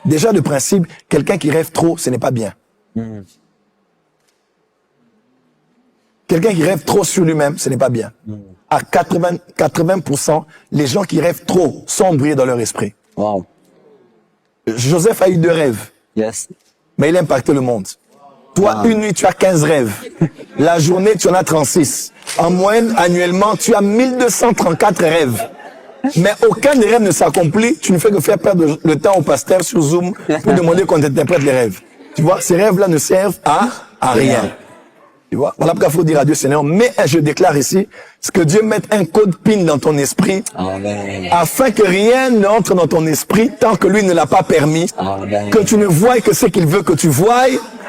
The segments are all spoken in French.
Déjà, de principe, quelqu'un qui rêve trop, ce n'est pas bien. Quelqu'un qui rêve trop sur lui-même, ce n'est pas bien. À 80%, les gens qui rêvent trop sont embrouillés dans leur esprit. Wow. Joseph a eu 2 rêves, Yes. mais il a impacté le monde. Toi, une nuit, tu as 15 rêves. La journée, tu en as 36. En moyenne, annuellement, tu as 1234 rêves. Mais aucun des rêves ne s'accomplit. Tu ne fais que faire perdre le temps au pasteur sur Zoom pour demander qu'on t'interprète les rêves. Tu vois, ces rêves-là ne servent à rien. Tu vois, voilà pourquoi il faut dire à Dieu, Seigneur, mais je déclare ici, ce que Dieu mette un code PIN dans ton esprit, Amen. afin que rien n'entre dans ton esprit tant que lui ne l'a pas permis, Amen. que tu ne voies que ce qu'il veut que tu voies,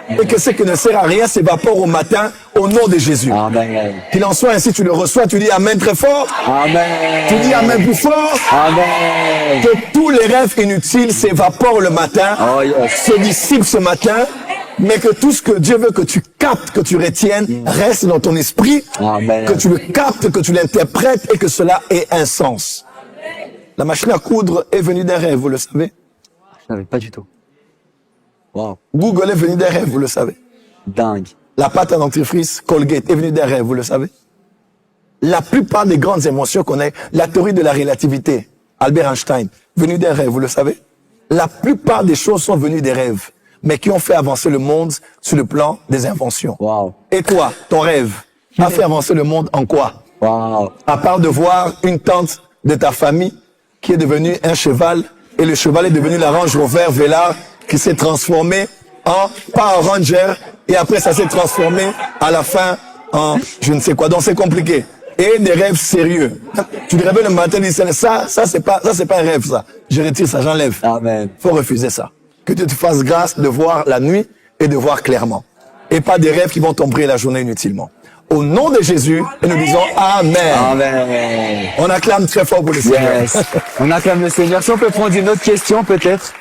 et que ce qui ne sert à rien s'évapore au matin, au nom de Jésus. Amen. Qu'il en soit ainsi, tu le reçois, tu dis Amen très fort, Amen. tu dis Amen plus fort, Amen. que tous les rêves inutiles s'évaporent le matin, Oh, yes. se dissipent ce matin, mais que tout ce que Dieu veut que tu captes, que tu retiennes, reste dans ton esprit, Amen. que tu le captes, que tu l'interprètes et que cela ait un sens. La machine à coudre est venue d'un rêve, vous le savez. Je savais pas du tout. Wow. Google est venu d'un rêve, vous le savez. Dingue. La pâte à dentifrice, Colgate, est venue d'un rêve, vous le savez. La plupart des grandes émotions qu'on a, la théorie de la relativité, Albert Einstein, venue d'un rêve, vous le savez. La plupart des choses sont venues des rêves, mais qui ont fait avancer le monde sur le plan des inventions. Wow. Et toi, ton rêve, a fait avancer le monde en quoi? Wow. À part de voir une tante de ta famille qui est devenue un cheval, et le cheval est devenu la Range Rover Velar, qui s'est transformé en Power Ranger, et après ça s'est transformé à la fin en je ne sais quoi. Donc c'est compliqué. Et des rêves sérieux. Tu te réveilles le matin et dis ça c'est pas un rêve ça. Je retire ça, j'enlève. Amen. Faut refuser ça. Que Dieu te fasse grâce de voir la nuit et de voir clairement. Et pas des rêves qui vont t'embrouiller la journée inutilement. Au nom de Jésus, et nous disons Amen. Amen. On acclame très fort pour le Seigneur. Yes. On acclame le Seigneur. Si on peut prendre une autre question, peut-être.